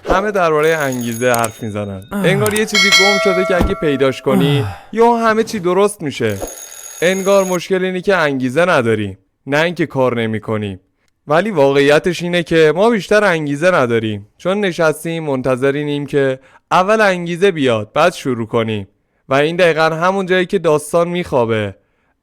همه درباره انگیزه حرف میزنن. انگار یه چیزی گم شده که اگه پیداش کنی یا همه چی درست میشه. انگار مشکل اینی که انگیزه نداریم، نه اینکه کار نمی‌کنیم. ولی واقعیتش اینه که ما بیشتر انگیزه نداریم، چون نشستیم منتظریم که اول انگیزه بیاد بعد شروع کنیم. و این دقیقا همون جایی که داستان میخوابه.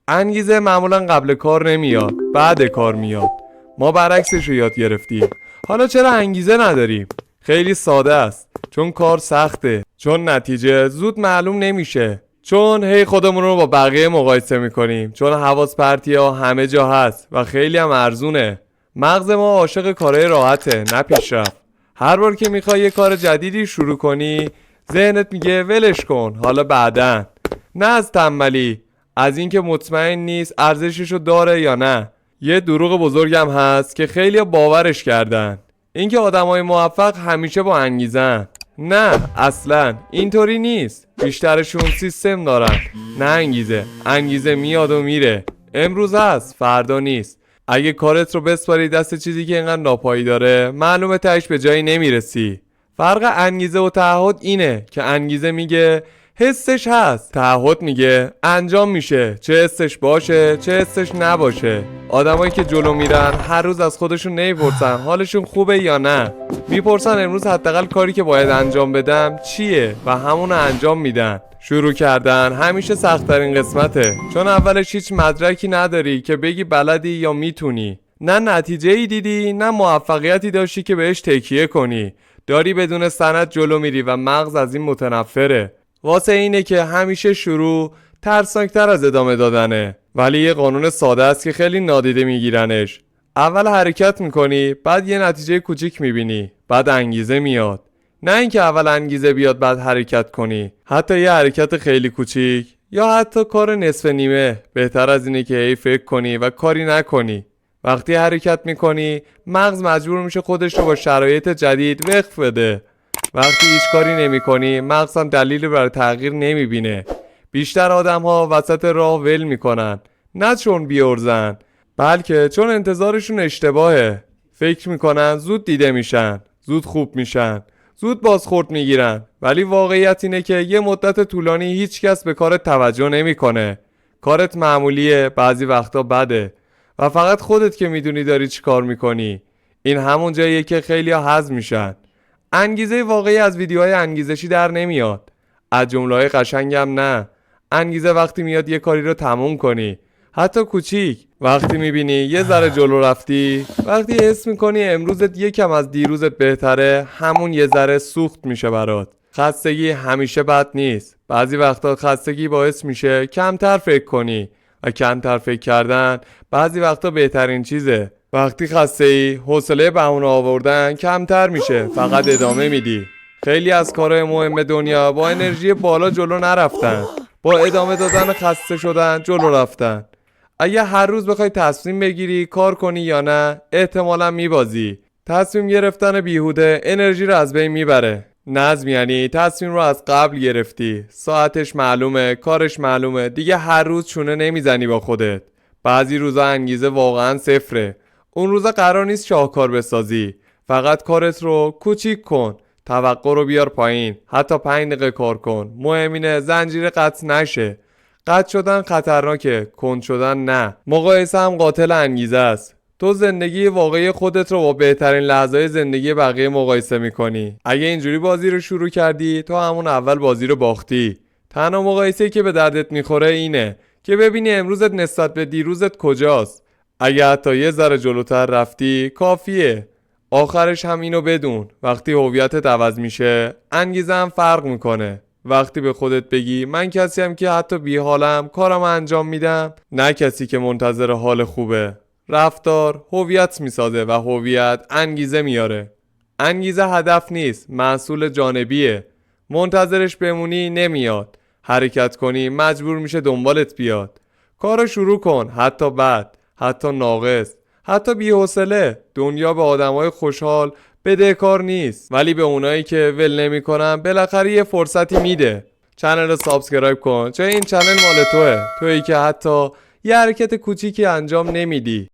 انگیزه معمولا قبل کار نمیاد، بعد کار میاد. ما برعکسش رو یاد گرفتیم. حالا چرا انگیزه نداریم؟ خیلی ساده است. چون کار سخته، چون نتیجه زود معلوم نمیشه، چون هی خودمون رو با بقیه مقایسه میکنیم، چون حواس پرتی ها همه جا هست و خیلی هم ارزونه. مغز ما عاشق کارهای راحته، نه پیشرفت. هر بار که میخوای یه کار جدیدی شروع کنی، ذهنت میگه ولش کن، حالا بعدن. نه از تنبلی، از اینکه مطمئن نیست ارزششو داره یا نه. یه دروغ بزرگم هست که خیلی باورش کردن، اینکه آدمای موفق همیشه با انگیزن. نه اصلا اینطوری نیست. بیشترشون سیستم دارن، نه انگیزه. انگیزه میاد و میره، امروز هست فردا نیست. اگه کارت رو بسپاری دست چیزی که اینقدر ناپایی داره، معلومه تهش به جایی نمیرسی. فرق انگیزه و تعهد اینه که انگیزه میگه حسش هست، تعهد میگه انجام میشه، چه حسش باشه چه حسش نباشه. آدمایی که جلو میرن هر روز از خودشون نمیپرسن حالشون خوبه یا نه، میپرسن امروز حداقل کاری که باید انجام بدم چیه و همونو انجام میدن. شروع کردن همیشه سخت‌ترین قسمته، چون اولش هیچ مدرکی نداری که بگی بلدی یا میتونی. نه نتیجه ای دیدی، نه موفقیتی داشتی که بهش تکیه کنی. داری بدون سند جلو میری و مغز از این متنفره. واسه اینه که همیشه شروع ترسناکتر از ادامه دادنه. ولی یه قانون ساده است که خیلی نادیده میگیرنش. اول حرکت میکنی، بعد یه نتیجه کوچیک میبینی، بعد انگیزه میاد. نه اینکه اول انگیزه بیاد بعد حرکت کنی. حتی یه حرکت خیلی کوچیک یا حتی کار نصف نیمه بهتر از اینه که هی فکر کنی و کاری نکنی. وقتی حرکت میکنی، مغز مجبور میشه خودش رو با شرایط جدید وقف بده. وقتی هیچ کاری نمیکنی، مغز هم دلیلی برای تغییر نمیبینه. بیشتر آدم ها وسط راه ول میکنن، نه چون بیورزن، بلکه چون انتظارشون اشتباهه. فکر میکنن زود دیده میشن، زود خوب میشن، زود بازخورد میگیرن. ولی واقعیت اینه که یه مدت طولانی هیچ کس به کارت توجه نمیکنه. کارت معمولیه، بعضی وقتا بده و فقط خودت که میدونی داری چی کار میکنی. این همون جاییه که خیلی ها حذف میشن. انگیزه واقعی از ویدیوهای انگیزشی در نمیاد، از جمله‌های قشنگم نه. انگیزه وقتی میاد یه کاری رو تموم کنی، حتی کوچیک. وقتی میبینی یه ذره جلو رفتی، وقتی حس میکنی امروزت یکم از دیروزت بهتره، همون یه ذره سوخت میشه برات. خستگی همیشه بد نیست. بعضی وقتا خستگی باعث میشه کمتر فکر کنی و کمتر فکر کردن بعضی وقتا بهترین چیزه. وقتی خسته‌ای، حوصله بهونه آوردن کمتر میشه، فقط ادامه میدی. خیلی از کارهای مهم دنیا با انرژی بالا جلو نرفتن، با ادامه دادن خسته شدن جلو رفتن. اگه هر روز بخوای تصمیم بگیری کار کنی یا نه، احتمالاً میبازی. تصمیم گرفتن بیهوده انرژی رو از بین میبره. نظم یعنی تصمیم رو از قبل گرفتی، ساعتش معلومه، کارش معلومه، دیگه هر روز چونه نمیزنی با خودت. بعضی روزا انگیزه واقعاً صفره. اون روزا قرار نیست شاهکار بسازی، فقط کارت رو کوچیک کن، توقع رو بیار پایین، حتی 5 دقیقه کار کن. مهم اینه زنجیر قطع نشه. قطع شدن خطرناکه، کند شدن نه. مقایسه هم قاتل انگیزه است. تو زندگی واقعی خودت رو با بهترین لحظه‌های زندگی بقیه مقایسه میکنی. اگه اینجوری بازی رو شروع کردی، تو همون اول بازی رو باختی. تنها مقایسه‌ای که به دردت میخوره اینه که ببینی امروزت نسبت به دیروزت کجاست. اگه حتی یه ذره جلوتر رفتی کافیه. آخرش هم اینو بدون، وقتی هویتت عوض میشه، انگیزه هم فرق میکنه. وقتی به خودت بگی من کسیم که حتی بی حالم کارم انجام میدم، نه کسی که منتظر حال خوبه. رفتار هویت میسازه و هویت انگیزه میاره. انگیزه هدف نیست، محصول جانبیه. منتظرش بمونی نمیاد، حرکت کنی مجبور میشه دنبالت بیاد. کارو شروع کن، حتی بد، حتی ناقص، حتی بی‌حوصله. دنیا به آدمای خوشحال بدهکار نیست، ولی به اونایی که ول نمی‌کنن بالاخره یه فرصتی میده. چنل رو سابسکرایب کن، چون این چنل مال توئه، تویی که حتی یه حرکت کوچیکی انجام نمیدی.